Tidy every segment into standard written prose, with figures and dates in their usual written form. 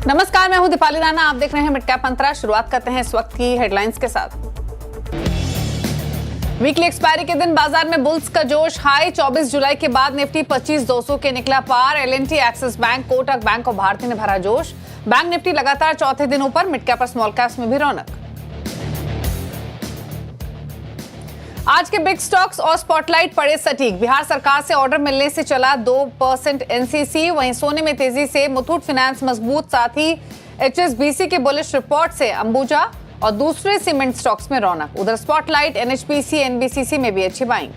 नमस्कार, मैं हूं दीपाली राणा। आप देख रहे हैं मिड कैप मंत्रा। शुरुआत करते हैं इस वक्त की हेडलाइंस के साथ। वीकली एक्सपायरी के दिन बाजार में बुल्स का जोश हाई। 24 जुलाई के बाद निफ्टी 25,200 के निकला पार। L and T, Axis bank, Kotak bank और भारतीय ने भरा जोश। बैंक निफ्टी लगातार चौथे दिन ऊपर। मिड कैप और स्मॉल कैप्स में भी रौनक। आज के बिग स्टॉक्स और स्पॉटलाइट पड़े सटीक। बिहार सरकार से ऑर्डर मिलने से चला 2% एनसीसी। वहीं सोने में तेजी से मुथूट फाइनेंस मजबूत, साथ ही एचएसबीसी के बुलिश रिपोर्ट से अंबुजा और दूसरे सीमेंट स्टॉक्स में रौनक। उधर स्पॉटलाइट, एनएचपीसी, एनबीसीसी में भी अच्छी बाइंग।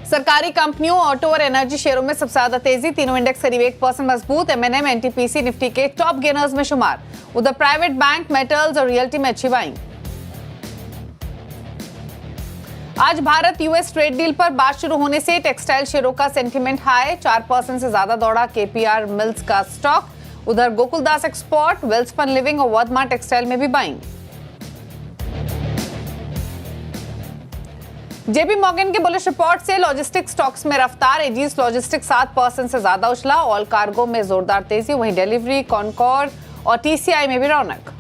सरकारी कंपनियों, ऑटो और एनर्जी शेयरों में सबसे ज्यादा तेजी। तीनों इंडेक्स करीब 1% मजबूत। एमएनएम, एनटीपीसी निफ्टी के टॉप गेनर्स में शुमार। उधर प्राइवेट बैंक, मेटल्स और रियल्टी में अच्छी बाइंग। आज भारत यूएस ट्रेड डील पर बात शुरू होने से टेक्सटाइल शेयरों का सेंटीमेंट हाई। 4% से ज्यादा दौड़ा केपीआर मिल्स का स्टॉक। उधर गोकुलदास एक्सपोर्ट, वेल्सपन लिविंग और वर्धमान टेक्सटाइल में भी बाइंग। जेपी मॉर्गन के बुलिश रिपोर्ट से लॉजिस्टिक स्टॉक्स में रफ्तार। एजीस लॉजिस्टिक 7% से ज्यादा उछला। ऑल कार्गो में जोरदार तेजी। वहीं डिलीवरी, कॉनकॉर्ड और टीसीआई में भी रौनक।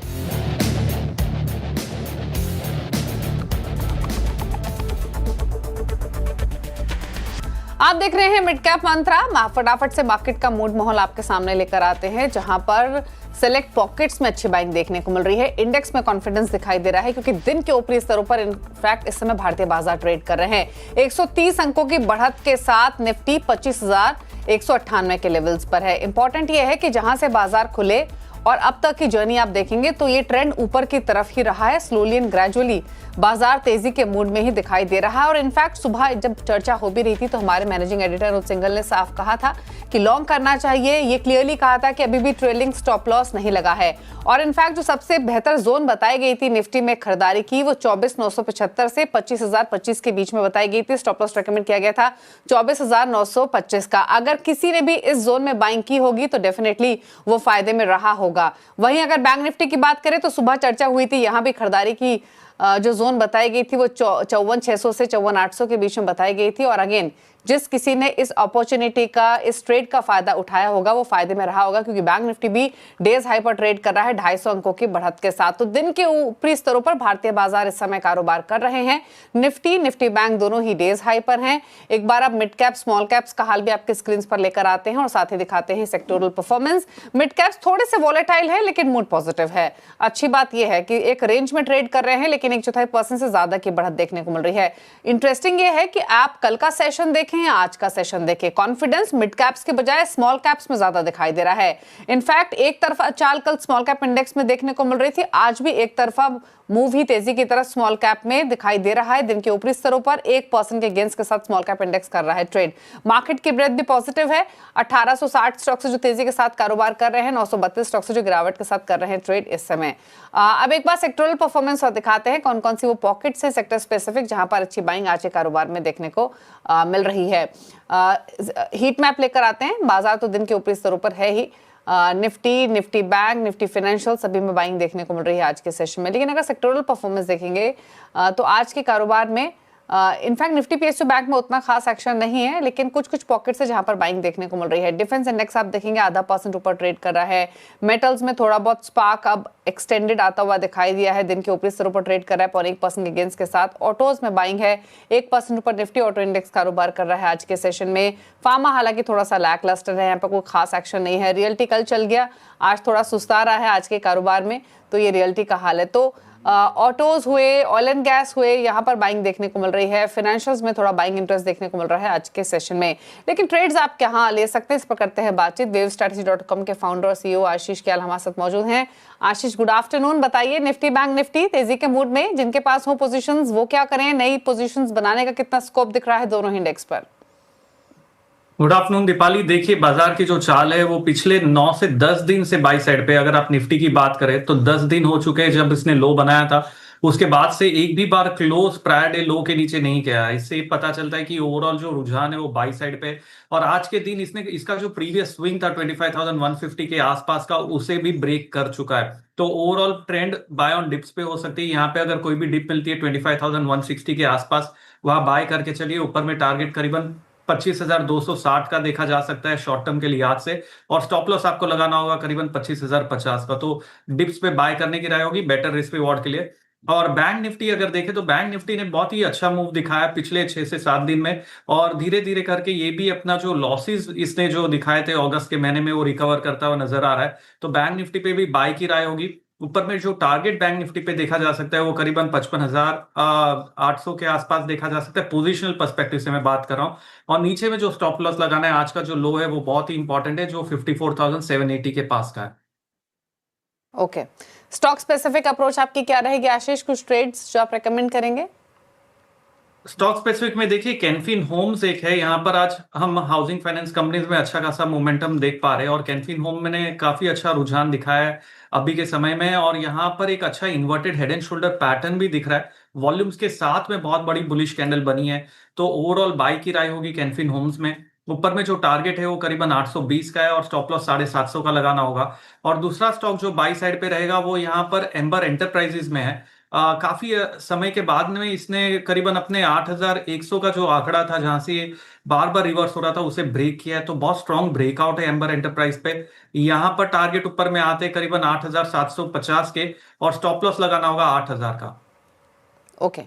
आप देख रहे हैं मिड कैप मंत्रा। फटाफट से मार्केट का मूड माहौल आपके सामने लेकर आते हैं, जहां पर सेलेक्ट पॉकेट्स में अच्छी बाइंग देखने को मिल रही है। इंडेक्स में कॉन्फिडेंस दिखाई दे रहा है, क्योंकि दिन के ऊपरी स्तरों पर इनफैक्ट इस समय भारतीय बाजार ट्रेड कर रहे हैं। 130 अंकों की बढ़त के साथ निफ्टी 25,198 के लेवल्स पर है। इंपॉर्टेंट यह है कि जहां से बाजार खुले और अब तक की जर्नी आप देखेंगे तो ये ट्रेंड ऊपर की तरफ ही रहा है। स्लोली एंड ग्रेजुअली बाजार तेजी के मूड में ही दिखाई दे रहा है। और इनफैक्ट सुबह जब चर्चा हो भी रही थी तो हमारे मैनेजिंग एडिटर अनुज सिंघल ने साफ कहा था कि लॉन्ग करना चाहिए। ये क्लियरली कहा था कि अभी भी ट्रेलिंग स्टॉप लॉस नहीं लगा है। और इनफैक्ट जो सबसे बेहतर जोन बताई गई थी निफ्टी में खरीदारी की, वो 24,975 से 25,025 के बीच में बताई गई थी। स्टॉप लॉस रेकमेंड किया गया था 24,925 का। अगर किसी ने भी इस जोन में बाइंग की होगी तो डेफिनेटली वो फायदे में रहा होगा। वहीं अगर बैंक निफ्टी की बात करें तो सुबह चर्चा हुई थी, यहां भी खरीदारी की जो जोन बताई गई थी वो 54,600 से 54,800 के बीच में बताई गई थी। और अगेन जिस किसी ने इस अपॉर्चुनिटी का, इस ट्रेड का फायदा उठाया होगा वो फायदे में रहा होगा, क्योंकि बैंक निफ्टी भी डेज हाई पर ट्रेड कर रहा है 250 अंकों की बढ़त के साथ। तो दिन के ऊपरी स्तरों पर भारतीय बाजार इस समय कारोबार कर रहे हैं। निफ्टी बैंक दोनों ही डेज हाई पर हैं। एक बार अब मिड कैप, स्मॉल कैप्स का हाल भी आपके स्क्रीन पर लेकर आते हैं और साथ ही दिखाते हैं सेक्टोरल परफॉर्मेंस। मिड कैप्स थोड़े से वॉलेटाइल है, लेकिन मूड पॉजिटिव है। अच्छी बात यह है कि एक रेंज में ट्रेड कर रहे हैं, लेकिन 1/4% से ज्यादा की बढ़त देखने को मिल रही है। इंटरेस्टिंग ये है कि आप कल का सेशन देखें या आज का सेशन देखें, कॉन्फिडेंस मिड कैप्स के बजाय स्मॉल कैप्स में ज्यादा दिखाई दे रहा है। इनफैक्ट एक तरफा चाल कल स्मॉल कैप इंडेक्स में देखने को मिल रही थी। आज भी एक तरफा मूव ही तेजी की तरफ स्मॉल कैप में दिखाई दे रहा है। दिन के ऊपरी स्तरों पर 1% के गेंस के साथ स्मॉल कैप इंडेक्स कर रहा है ट्रेड। मार्केट की ब्रेथ भी पॉजिटिव है। 1860 स्टॉक से जो तेजी के साथ कारोबार कर रहे हैं, 932 स्टॉक से जो गिरावट के साथ कर रहे हैं ट्रेड इस समय। अब एक बार सेक्टोरल परफॉर्मेंस और दिखाते हैं कौन कौन सी वो पॉकेट्स हैं सेक्टर स्पेसिफिक जहां पर अच्छी बाइंग आज के कारोबार में देखने को मिल रही है। हीट मैप लेकर आते हैं। बाजार तो दिन के ऊपरी स्तरों पर है ही। निफ्टी बैंक, निफ्टी फाइनेंशियल सभी में बाइंग देखने को मिल रही है आज के सेशन में। लेकिन अगर सेक्टोरल परफॉर्मेंस देखेंगे तो आज के कारोबार में इनफैक्ट निफ्टी पीएसयू बैंक में उतना खास एक्शन नहीं है, लेकिन कुछ पॉकेट्स है जहां पर बाइंग देखने को मिल रही है। डिफेंस इंडेक्स आप देखेंगे 0.5% ऊपर ट्रेड कर रहा है। मेटल्स में थोड़ा बहुत स्पार्क अब एक्सटेंडेड आता हुआ दिखाई दिया है। दिन के ऊपरी स्तरों पर ट्रेड कर रहा है 0.1% के गेंस के साथ। ऑटोज में बाइंग है। 1% ऊपर निफ्टी ऑटो इंडेक्स कारोबार कर रहा है आज के सेशन में। फार्मा हालांकि थोड़ा सा लैक लस्टर है, यहाँ पर कोई खास एक्शन नहीं है। रियल्टी कल चल गया, आज थोड़ा सुस्ता रहा है आज के कारोबार में, तो ये रियल्टी का हाल है। तो ऑटोज हुए, ऑयल एंड गैस हुए, यहाँ पर बाइंग देखने को मिल रही है। फाइनेंशियल्स में थोड़ा बाइंग इंटरेस्ट देखने को मिल रहा है आज के सेशन में। लेकिन ट्रेड्स आप कहाँ ले सकते हैं, इस पर करते हैं बातचीत। wavestrategy.com के फाउंडर और सीईओ आशीष क्याल हमारे साथ मौजूद हैं। आशीष, गुड आफ्टरनून। बताइए, निफ्टी बैंक निफ्टी तेजी के मूड में, जिनके पास हो पोजीशंस वो क्या करें, नई पोजीशंस बनाने का कितना स्कोप दिख रहा है दोनों इंडेक्स पर? Good afternoon Deepali. देखिए, बाजार की जो चाल है वो पिछले 9 से 10 दिन से बाई साइड पे, अगर आप निफ्टी की बात करें तो 10 दिन हो चुके हैं जब इसने लो बनाया था। उसके बाद से एक भी बार क्लोज प्रायर डे लो के नीचे नहीं गया। इससे पता चलता है कि ओवरऑल जो रुझान है वो बाई साइड पे। और आज के दिन इसने इसका जो प्रीवियस स्विंग था 25,150 के आसपास का, उसे भी ब्रेक कर चुका है। तो overall trend buy on dips पे हो सकती है। यहाँ पे अगर कोई भी डिप मिलती है 25,160 के आसपास, वहां बाय करके चलिए। ऊपर में टारगेट करीबन 25,260 का देखा जा सकता है शॉर्ट टर्म के लिहाज से, और स्टॉप लॉस आपको लगाना होगा करीबन 25,050 का। तो डिप्स पे बाय करने की राय होगी बेटर रिस्क रिवॉर्ड के लिए। और बैंक निफ्टी अगर देखें तो बैंक निफ्टी ने बहुत ही अच्छा मूव दिखाया पिछले 6 से 7 दिन में, और धीरे धीरे करके ये भी अपना जो लॉसेस इसने जो दिखाए थे अगस्त के महीने में वो रिकवर करता हुआ नजर आ रहा है। तो बैंक निफ्टी पे भी बाय की राय होगी। ऊपर में जो टारगेट बैंक निफ्टी पे देखा जा सकता है वो करीबन 55,800 के आसपास देखा जा सकता है, पोजिशनल पर्सपेक्टिव से मैं बात कर रहा हूँ। और नीचे में जो स्टॉप लॉस लगाना है, आज का जो लो है वो बहुत ही इंपॉर्टेंट है, जो 54,780 के पास का है। ओके, स्टॉक स्पेसिफिक अप्रोच आपकी क्या रहेगी आशीष? कुछ ट्रेड्स जो आप रेकमेंड करेंगे? स्टॉक स्पेसिफिक में देखिए कैनफिन होम्स एक है, यहाँ पर आज हम हाउसिंग फाइनेंस कंपनीज में अच्छा खासा मोमेंटम देख पा रहे हैं, और कैनफिन होम ने काफी अच्छा रुझान दिखाया है अभी के समय में, और यहाँ पर एक अच्छा inverted head and shoulder pattern भी दिख रहा है, वॉल्यूम्स के साथ में बहुत बड़ी बुलिश कैंडल बनी है। तो ओवरऑल बाय की राय होगी कैनफिन होम्स में। ऊपर में जो टारगेट है वो करीबन 820 का है, और स्टॉप लॉस 750 का लगाना होगा। और दूसरा स्टॉक जो बाई साइड पे रहेगा वो यहाँ पर एम्बर एंटरप्राइजेज में है। काफी समय के बाद में इसने करीबन अपने 8,100 का जो आंकड़ा था जहां से बार बार रिवर्स हो रहा था उसे ब्रेक किया है, तो बहुत स्ट्रॉन्ग ब्रेकआउट है एम्बर एंटरप्राइज पे। यहाँ पर टारगेट ऊपर में आते करीबन 8,750 के, और स्टॉप लॉस लगाना होगा 8,000 का। ओके,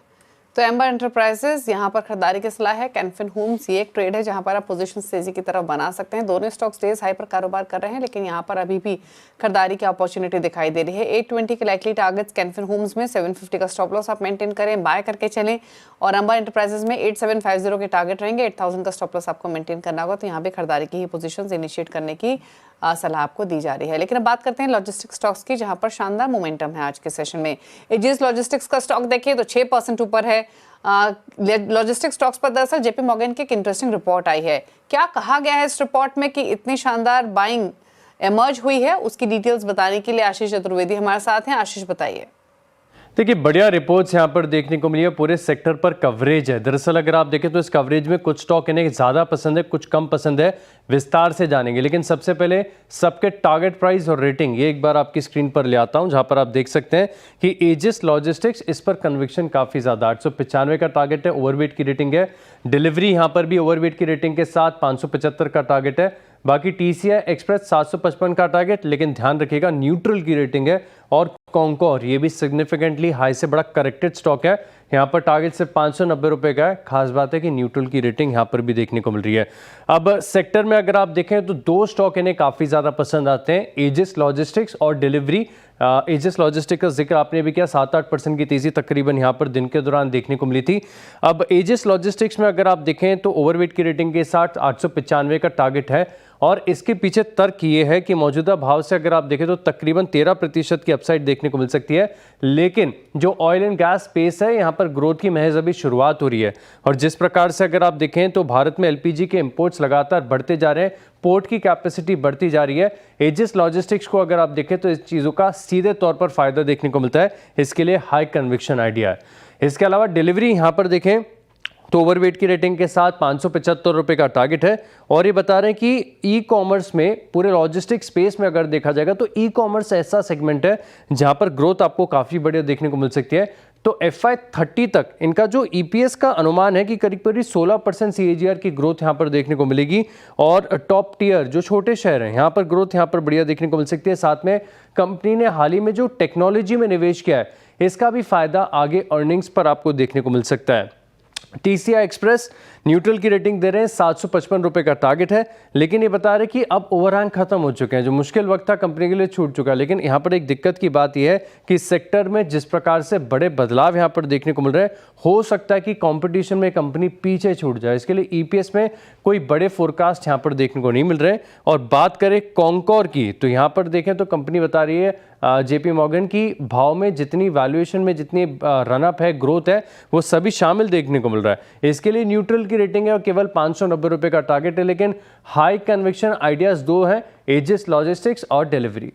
तो एम्बर एंटरप्राइजेस यहाँ पर खरीदारी की सलाह है। कैनफिन होम्स ये एक ट्रेड है जहाँ पर आप पोजीशन तेजी की तरफ बना सकते हैं। दोनों स्टॉक्स डेज हाई पर कारोबार कर रहे हैं, लेकिन यहाँ पर अभी भी खरीदारी की अपॉर्चुनिटी दिखाई दे रही है। 820 के लाइकली टारगेट्स कैनफिन होम्स में, 750 का स्टॉप लॉस आप मेंटेन करें, बाय करके चलें। और एम्बर एंटरप्राइजेस में 8750 के टारगेट रहेंगे, 8000 का स्टॉप लॉस आपको मेंटेन करना होगा। तो यहाँ भी खरीदारी की ही पोजीशन इनिशिएट करने की सलाह आपको दी जा रही है। लेकिन अब बात करते हैं लॉजिस्टिक्स स्टॉक्स की, जहां पर शानदार मोमेंटम है आज के सेशन में। एजिस लॉजिस्टिक्स का स्टॉक देखिए तो 6% ऊपर है। लॉजिस्टिक्स स्टॉक्स पर दरअसल जेपी मॉर्गन की एक इंटरेस्टिंग रिपोर्ट आई है। क्या कहा गया है इस रिपोर्ट में कि इतनी शानदार बाइंग एमर्ज हुई है, उसकी डिटेल्स बताने के लिए आशीष चतुर्वेदी हमारे साथ हैं। आशीष बताइए। देखिए, बढ़िया रिपोर्ट्स यहाँ पर देखने को मिली है, पूरे सेक्टर पर कवरेज है। दरअसल अगर आप देखें तो इस कवरेज में कुछ स्टॉक इन्हें ज़्यादा पसंद है, कुछ कम पसंद है, विस्तार से जानेंगे। लेकिन सबसे पहले सबके टारगेट प्राइस और रेटिंग ये एक बार आपकी स्क्रीन पर ले आता हूँ, जहाँ पर आप देख सकते हैं कि एजिस लॉजिस्टिक्स, इस पर कन्विक्शन काफ़ी ज़्यादा, 895 का टारगेट है, ओवरवेट की रेटिंग है। डिलीवरी यहाँ पर भी ओवरवेट की रेटिंग के साथ 575 का टारगेट है। बाकी टीसीआई एक्सप्रेस 755 का टारगेट, लेकिन ध्यान रखिएगा न्यूट्रल की रेटिंग है। और कॉन्कोर ये भी सिग्निफिकेंटली हाई से बड़ा करेक्टेड स्टॉक है, यहाँ पर टारगेट सिर्फ 590 रुपए का है। खास बात है कि न्यूट्रल की रेटिंग यहाँ पर भी देखने को मिल रही है। अब सेक्टर में अगर आप देखें तो दो स्टॉक इन्हें काफ़ी ज़्यादा पसंद आते हैं, एजिस लॉजिस्टिक्स और डिलीवरी। एजिस लॉजिस्टिक्स का जिक्र आपने भी किया, 7-8% की तेज़ी तकरीबन यहाँ पर दिन के दौरान देखने को मिली थी। अब एजिस लॉजिस्टिक्स में अगर आप देखें तो ओवरवेट की रेटिंग के साथ 895 का टारगेट है, और इसके पीछे तर्क ये है कि मौजूदा भाव से अगर आप देखें तो तकरीबन 13% की अपसाइड देखने को मिल सकती है। लेकिन जो ऑयल एंड गैस स्पेस है, यहाँ पर ग्रोथ की महज अभी शुरुआत हो रही है। और जिस प्रकार से अगर आप देखें तो भारत में एलपीजी के इंपोर्ट्स लगातार बढ़ते जा रहे हैं, पोर्ट की कैपेसिटी बढ़ती जा रही है। एजिस लॉजिस्टिक्स को अगर आप देखें तो इस चीज़ों का सीधे तौर पर फायदा देखने को मिलता है, इसके लिए हाई कन्विक्शन आइडिया है। इसके अलावा डिलीवरी यहाँ पर देखें तो ओवरवेट की रेटिंग के साथ 575 रुपए का टारगेट है। और ये बता रहे हैं कि ई कॉमर्स में, पूरे लॉजिस्टिक स्पेस में अगर देखा जाएगा तो ई कॉमर्स ऐसा सेगमेंट है जहां पर ग्रोथ आपको काफ़ी बढ़िया देखने को मिल सकती है। तो FY30 तक इनका जो EPS का अनुमान है कि करीब करीब 16% CAGR की ग्रोथ यहाँ पर देखने को मिलेगी। और टॉप टियर जो छोटे शहर हैं, यहाँ पर ग्रोथ यहाँ पर बढ़िया देखने को मिल सकती है। साथ में कंपनी ने हाल ही में जो टेक्नोलॉजी में निवेश किया है, इसका भी फायदा आगे अर्निंग्स पर आपको देखने को मिल सकता है। टीसीआई एक्सप्रेस न्यूट्रल की रेटिंग दे रहे हैं, 755 रुपए का टारगेट है। लेकिन ये बता रहे कि अब ओवरहैंग खत्म हो चुके हैं, जो मुश्किल वक्त था कंपनी के लिए छूट चुका है। लेकिन यहाँ पर एक दिक्कत की बात यह है कि सेक्टर में जिस प्रकार से बड़े बदलाव यहाँ पर देखने को मिल रहे हैं, हो सकता है कि कंपटीशन में कंपनी पीछे छूट जाए। इसके लिए ईपीएस में कोई बड़े फोरकास्ट यहाँ पर देखने को नहीं मिल रहे। और बात करें कॉन्कोर की, तो यहाँ पर देखें तो कंपनी बता रही है जेपी मॉर्गन की भाव में जितनी वैल्यूएशन में जितनी रनअप है, ग्रोथ है, वो सभी शामिल देखने को मिल रहा है। इसके लिए न्यूट्रल की रेटिंग है और केवल 590 रुपए का टारगेट है। लेकिन हाई कन्विक्शन आइडियाज दो हैं, एजिस लॉजिस्टिक्स और डिलीवरी।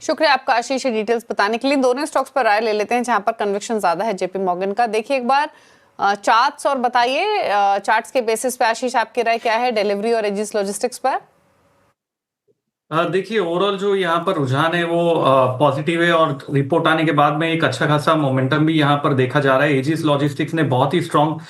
शुक्रिया आपका आशीष डिटेल्स बताने के लिए। दोनों स्टॉक्स पर राय ले लेते हैं जहां पर कन्विक्शन ज्यादा है जेपी मॉर्गन का। देखिए एक बार चार्ट्स और बताइए, चार्ट्स के बेसिस पे आशीष आपकी राय क्या है डिलीवरी और एजिस लॉजिस्टिक्स पर? देखिए ओवरऑल जो यहाँ पर रुझान है वो पॉजिटिव है और रिपोर्ट आने के बाद में एक अच्छा खासा मोमेंटम भी यहाँ पर देखा जा रहा है। एजिस लॉजिस्टिक्स ने बहुत ही स्ट्रॉन्ग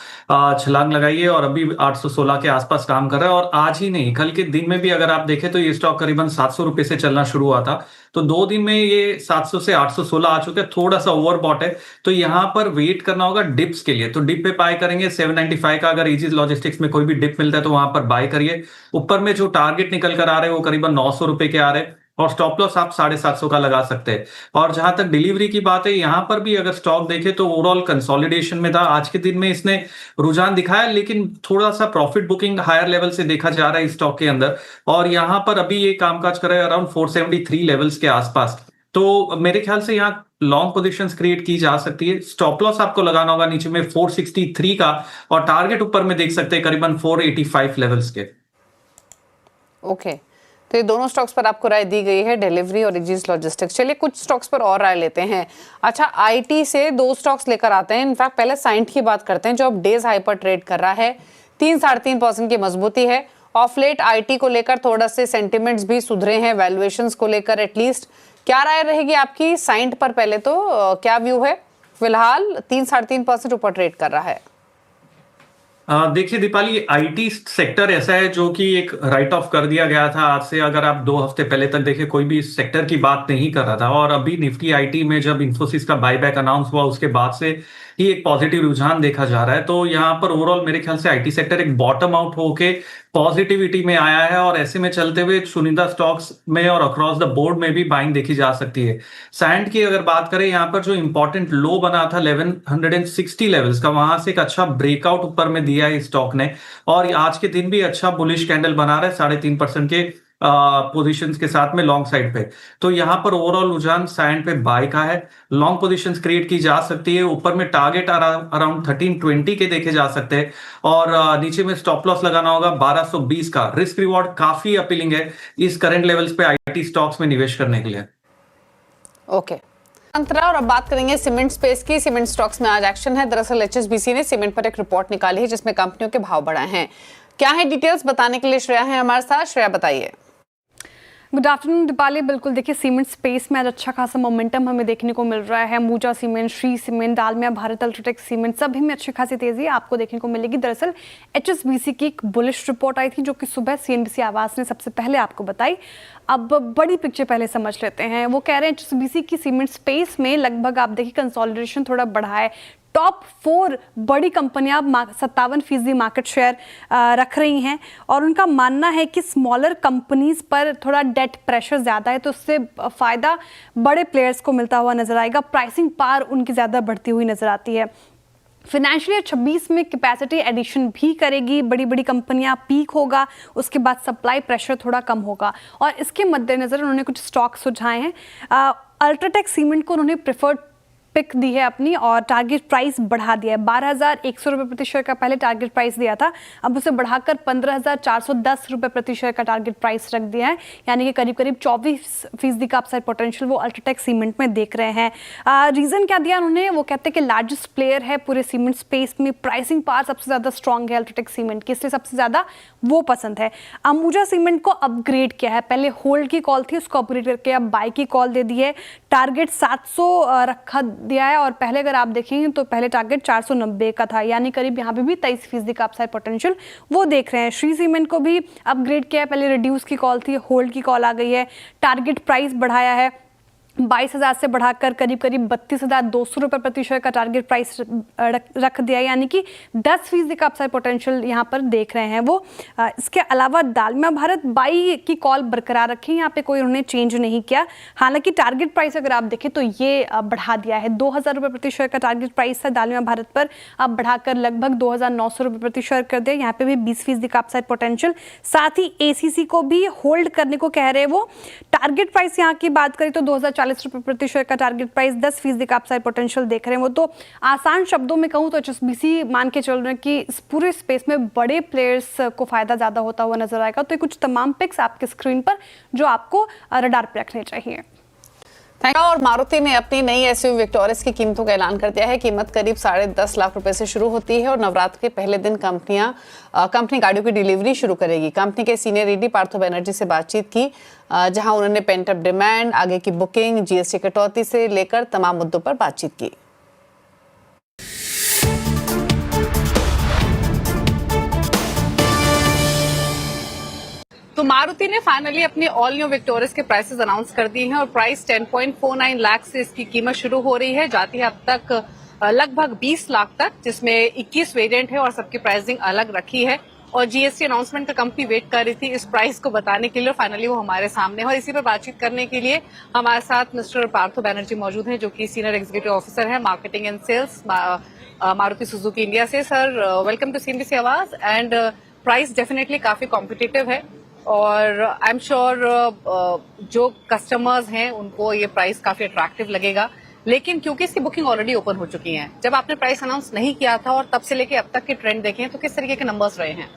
छलांग लगाई है और अभी 816 के आसपास काम कर रहा है। और आज ही नहीं, कल के दिन में भी अगर आप देखें तो ये स्टॉक करीबन 700 रुपए से चलना शुरू हुआ था। तो 2 दिन में ये 700 से 816 आ चुके हैं, थोड़ा सा ओवरबॉट है। तो यहाँ पर वेट करना होगा डिप्स के लिए। तो डिप पे बाय करेंगे 795 का। अगर एजिस लॉजिस्टिक्स में कोई भी डिप मिलता है तो वहां पर बाय करिए। ऊपर में जो टारगेट निकल कर आ रहे हैं वो करीबन 900 रुपए के आ रहे हैं और स्टॉप लॉस आप 750 का लगा सकते हैं। और जहां तक डिलीवरी की बात है, यहां पर भी अगर स्टॉक देखे तो ओवरऑल कंसोलिडेशन में था। आज के दिन में इसने रुझान दिखाया, लेकिन थोड़ा सा प्रॉफिट बुकिंग हायर लेवल से देखा जा रहा है स्टॉक के अंदर। और यहां पर अभी ये कामकाज कर रहा है अराउंड 473 लेवल्स के आसपास। तो मेरे ख्याल से यहाँ लॉन्ग पोजीशंस क्रिएट की जा सकती है। स्टॉप लॉस आपको लगाना होगा नीचे में 463 का और टारगेट ऊपर में देख सकते हैं करीबन 485 लेवल्स के। ओके, तो ये दोनों स्टॉक्स पर आपको राय दी गई है, डिलीवरी और एजिस लॉजिस्टिक्स। चलिए कुछ स्टॉक्स पर और राय लेते हैं। अच्छा, आईटी से 2 स्टॉक्स लेकर आते हैं। इनफैक्ट पहले साइंट की बात करते हैं जो अब डेज हाई पर ट्रेड कर रहा है। 3-3.5% की मजबूती है। ऑफ लेट आईटी को लेकर थोड़ा से सेंटिमेंट्स भी सुधरे हैं, वैल्यूएशंस को लेकर एटलीस्ट। क्या राय रहेगी आपकी साइंट पर? पहले तो क्या व्यू है? फिलहाल 3-3.5% ऊपर ट्रेड कर रहा है। देखिए दीपाली, आईटी सेक्टर ऐसा है जो कि एक राइट ऑफ कर दिया गया था आज से। अगर आप 2 हफ्ते पहले तक देखें, कोई भी इस सेक्टर की बात नहीं कर रहा था। और अभी निफ्टी आईटी में जब इन्फोसिस का बायबैक अनाउंस हुआ उसके बाद से ही एक पॉजिटिव रुझान देखा जा रहा है। तो यहाँ पर ओवरऑल मेरे ख्याल से आईटी सेक्टर एक बॉटम आउट होके पॉजिटिविटी में आया है। और ऐसे में चलते हुए चुनिंदा स्टॉक्स में और अक्रॉस द बोर्ड में भी बाइंग देखी जा सकती है। सैंड की अगर बात करें, यहाँ पर जो इंपॉर्टेंट लो बना था 1160 लेवल्स का, वहां से एक अच्छा ब्रेकआउट ऊपर में दिया है स्टॉक ने। और आज के दिन भी अच्छा बुलिश कैंडल बना रहा है 3.5% के पोजीशंस के साथ में लॉन्ग साइड पे। तो यहाँ पर ओवरऑल रुझान सैंड पे बाय का है। लॉन्ग पोजीशंस क्रिएट की जा सकती है। ऊपर में टारगेट अराउंड 1320 के देखे जा सकते हैं और नीचे में स्टॉप लॉस लगाना होगा 1220 का। रिस्क रिवॉर्ड काफी अपीलिंग है इस करंट लेवल्स पे आईटी स्टॉक्स में निवेश करने के लिए। ओके अंतरा, और अब बात करेंगे सीमेंट स्पेस की। सीमेंट स्टॉक्स में आज एक्शन है। दरअसल एचएसबीसी ने सीमेंट पर एक रिपोर्ट निकाली है जिसमें कंपनियों के भाव बढ़ाए हैं। क्या है डिटेल्स बताने के लिए श्रेया है हमारे साथ। श्रेया बताइए। Good afternoon Deepali. बिल्कुल देखिए, सीमेंट स्पेस में आज अच्छा खासा मोमेंटम हमें देखने को मिल रहा है। Ambuja cement, Shree cement, Dalmia Bharat UltraTech cement, सभी में अच्छी खासी तेजी आपको देखने को मिलेगी। दरअसल एचएसबीसी की एक बुलिश रिपोर्ट आई थी जो कि सुबह सीएनबीसी आवाज ने सबसे पहले आपको बताई। अब बड़ी पिक्चर पहले समझ लेते हैं। वो कह रहे हैं एचएसबीसी की सीमेंट स्पेस में लगभग आप देखिए कंसोलिडेशन थोड़ा बढ़ा है। टॉप 4 बड़ी कंपनियां 57% मार्केट शेयर रख रही हैं और उनका मानना है कि स्मॉलर कंपनीज पर थोड़ा डेट प्रेशर ज़्यादा है, तो उससे फ़ायदा बड़े प्लेयर्स को मिलता हुआ नजर आएगा। प्राइसिंग पावर उनकी ज़्यादा बढ़ती हुई नजर आती है। फाइनेंशियल ईयर 26 में कैपेसिटी एडिशन भी करेगी बड़ी बड़ी कंपनियां, पीक होगा, उसके बाद सप्लाई प्रेशर थोड़ा कम होगा। और इसके मद्देनज़र उन्होंने कुछ स्टॉक सुझाए हैं। अल्ट्राटेक सीमेंट को उन्होंने प्रेफर्ड पिक दी है अपनी और टारगेट प्राइस बढ़ा दिया है। 12,100 रुपये प्रति शेयर का पहले टारगेट प्राइस दिया था, अब उसे बढ़ाकर 15,410 रुपये प्रति शेयर का टारगेट प्राइस रख दिया है। यानी कि करीब करीब 24% का अपसाइड पोटेंशियल वो अल्ट्राटेक सीमेंट में देख रहे हैं। रीज़न क्या दिया उन्होंने? वो कहते हैं कि लार्जेस्ट प्लेयर है पूरे सीमेंट स्पेस में, प्राइसिंग पावर सबसे ज़्यादा स्ट्रॉन्ग है अल्ट्राटेक सीमेंट की, इसलिए सबसे ज़्यादा वो पसंद है। अंबुजा सीमेंट को अपग्रेड किया है, पहले होल्ड की कॉल थी, उसको अपग्रेड करके अब बाय की कॉल दे दी है। टारगेट 700 रखा दिया है और पहले अगर आप देखेंगे तो पहले टारगेट 490 का था, यानी करीब यहाँ पे भी 23% का अपसाइड पोटेंशियल वो देख रहे हैं। श्री सीमेंट को भी अपग्रेड किया है, पहले रिड्यूस की कॉल थी, होल्ड की कॉल आ गई है। टारगेट प्राइस बढ़ाया है 22,000 से बढ़ाकर करीब करीब 32,200 रुपये प्रति शेयर का टारगेट प्राइस रख दिया है, यानी कि 10% का अपसाइड पोटेंशियल यहाँ पर देख रहे हैं वो। इसके अलावा दालमिया भारत बाई की कॉल बरकरार रखी, यहाँ पे कोई उन्होंने चेंज नहीं किया। हालांकि टारगेट प्राइस अगर आप देखें तो ये बढ़ा दिया है, 2,000 रुपये प्रति शेयर का टारगेट प्राइस था दालमिया भारत पर, अब बढ़ाकर लगभग 2,900 रुपये प्रति शेयर कर दिया। यहाँ पे भी 20% का अपसाइड पोटेंशियल। साथ ही एसीसी को भी होल्ड करने को कह रहे हैं वो। टारगेट प्राइस यहाँ की बात करें तो 2,040 रुपये प्रति शेयर का टारगेट प्राइस, 10% का अपसाइड पोटेंशियल देख रहे हैं वो। तो आसान शब्दों में कहूँ तो एचएसबीसी मान के चल रहे हैं कि इस पूरे स्पेस में बड़े प्लेयर्स को फायदा ज्यादा होता हुआ नजर आएगा। तो ये कुछ तमाम पिक्स आपके स्क्रीन पर जो आपको रडार पे रखने चाहिए। और मारुति ने अपनी नई एसयूवी विक्टोरियस की कीमतों का ऐलान कर दिया है। कीमत करीब 10.5 लाख रुपए से शुरू होती है और नवरात्र के पहले दिन कंपनी गाड़ियों की डिलीवरी शुरू करेगी। कंपनी के सीनियर ईडी पार्थो बनर्जी से बातचीत की, जहां उन्होंने पेंट अप डिमांड, आगे की बुकिंग, जीएसटी कटौती से लेकर तमाम मुद्दों पर बातचीत की। तो मारुति ने फाइनली अपनी ऑल न्यू विक्टोरियस के प्राइसेस अनाउंस कर दिए हैं और प्राइस 10.49 लाख से इसकी कीमत शुरू हो रही है, जाती है अब तक लगभग 20 लाख तक, जिसमें 21 वेरिएंट है और सबकी प्राइसिंग अलग रखी है। और जीएसटी अनाउंसमेंट का कंपनी वेट कर रही थी इस प्राइस को बताने के लिए, फाइनली वो हमारे सामने है। और इसी पर बातचीत करने के लिए हमारे साथ मिस्टर पार्थो बनर्जी मौजूद हैं, जो कि सीनियर एग्जीक्यूटिव ऑफिसर है marketing and sales Maruti Suzuki India से। Sir, welcome to CNBC Awaaz. And price definitely काफी कॉम्पिटिटिव है और आई एम श्योर जो कस्टमर्स हैं उनको ये प्राइस काफी अट्रैक्टिव लगेगा, लेकिन क्योंकि इसकी बुकिंग ऑलरेडी ओपन हो चुकी है, जब आपने प्राइस अनाउंस नहीं किया था और तब से लेके अब तक के ट्रेंड देखे तो किस तरीके के नंबर्स रहे हैं?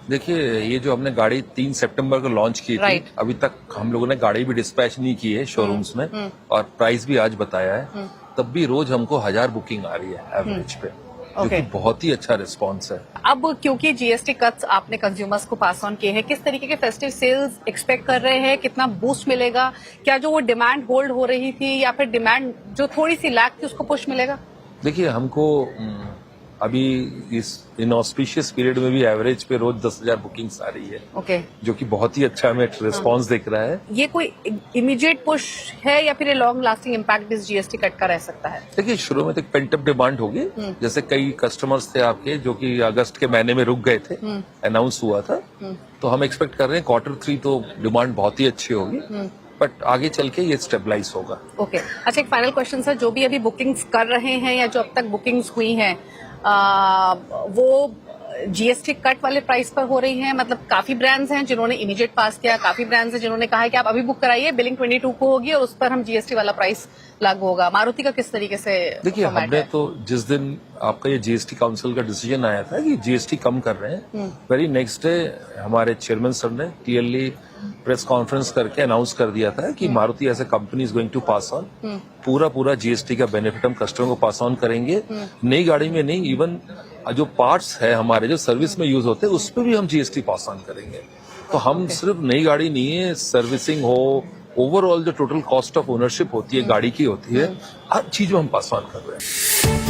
देखिए, ये जो हमने गाड़ी 3 सितंबर को लॉन्च की थी, अभी तक हम लोगों ने गाड़ी भी डिस्पैच नहीं की है शोरूम्स में और प्राइस भी आज बताया है, तब भी रोज हमको 1000 बुकिंग आ रही है एवरेज पे, जो कि बहुत ही अच्छा रिस्पांस है। अब क्योंकि जीएसटी कट्स आपने कंज्यूमर्स को पास ऑन किए हैं, किस तरीके के फेस्टिव सेल्स एक्सपेक्ट कर रहे हैं? कितना बूस्ट मिलेगा? क्या जो वो डिमांड होल्ड हो रही थी या फिर डिमांड जो थोड़ी सी लैग थी उसको पुश मिलेगा? देखिए, हमको अभी इस इनऑस्पिशियस पीरियड में भी एवरेज पे रोज 10,000 बुकिंग्स आ रही है, जो कि बहुत ही अच्छा हमें रिस्पांस दिख रहा है। ये कोई इमीडिएट पुश है या फिर लॉन्ग लास्टिंग इम्पैक्ट इस जीएसटी कट का रह सकता है? देखिए, शुरू में तो पेंट अप डिमांड होगी, जैसे कई कस्टमर्स थे आपके जो कि अगस्त के महीने में रुक गए थे, अनाउंस हुआ था, तो हम एक्सपेक्ट कर रहे हैं Q3 तो डिमांड बहुत ही अच्छी होगी, बट आगे चल के ये स्टेबलाइज होगा। ओके, अच्छा, एक फाइनल क्वेश्चन सर, जो भी अभी बुकिंग्स कर रहे हैं या जो अब तक बुकिंग्स हुई हैं वो जीएसटी कट वाले प्राइस पर हो रही हैं? मतलब काफी ब्रांड्स हैं जिन्होंने इमीडिएट पास किया, काफी ब्रांड्स हैं जिन्होंने कहा है कि आप अभी बुक कराइए, बिलिंग 22 को होगी और उस पर हम जीएसटी वाला प्राइस लागू होगा। मारुति का किस तरीके से? देखिए, हमने तो जिस दिन आपका ये जीएसटी काउंसिल का डिसीजन आया था कि जीएसटी कम कर रहे हैं, वेरी नेक्स्ट डे हमारे चेयरमैन सर ने क्लियरली प्रेस कॉन्फ्रेंस करके अनाउंस कर दिया था कि Maruti as a company is going to pass on पूरा जीएसटी का बेनिफिट हम कस्टमर को पास ऑन करेंगे। नई गाड़ी में नहीं, इवन जो पार्ट्स है हमारे जो सर्विस में यूज होते हैं उस पर भी हम जीएसटी पास ऑन करेंगे। तो हम सिर्फ नई गाड़ी नहीं है, सर्विसिंग हो, ओवरऑल जो टोटल कॉस्ट ऑफ ओनरशिप होती है गाड़ी की होती है, हर चीज में हम पास ऑन कर रहे हैं।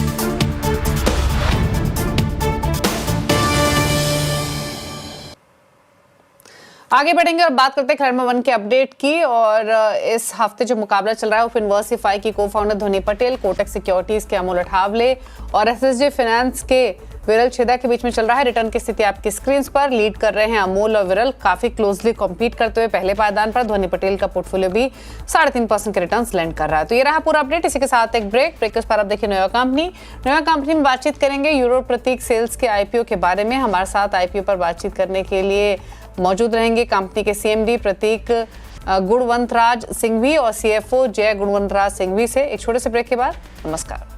आगे बढ़ेंगे और बात करते हैं खैरमा वन के अपडेट की। और इस हफ्ते जो मुकाबला चल रहा है वो फिनवर्सिफाई की को-फाउंडर ध्वनि पटेल, कोटक सिक्योरिटीज के अमोल अठावले और एसएसजे फाइनेंस के विरल छेदा के बीच में चल रहा है। रिटर्न की स्थिति आपकी स्क्रीन पर, लीड कर रहे हैं अमोल और विरल, काफी क्लोजली कॉम्पीट करते हुए पहले पायदान पर। ध्वनि पटेल का पोर्टफोलियो भी 3.5% के रिटर्न लैंड कर रहा है। तो ये रहा पूरा अपडेट। इसी के साथ एक ब्रेक पर आप देखिए नया कंपनी में बातचीत करेंगे यूरो प्रतीक सेल्स के आईपीओ के बारे में। हमारे साथ आईपीओ पर बातचीत करने के लिए मौजूद रहेंगे कंपनी के सीएमडी प्रतीक गुणवंतराज सिंघवी और सीएफओ जय गुणवंतराज सिंघवी से। एक छोटे से ब्रेक के बाद नमस्कार।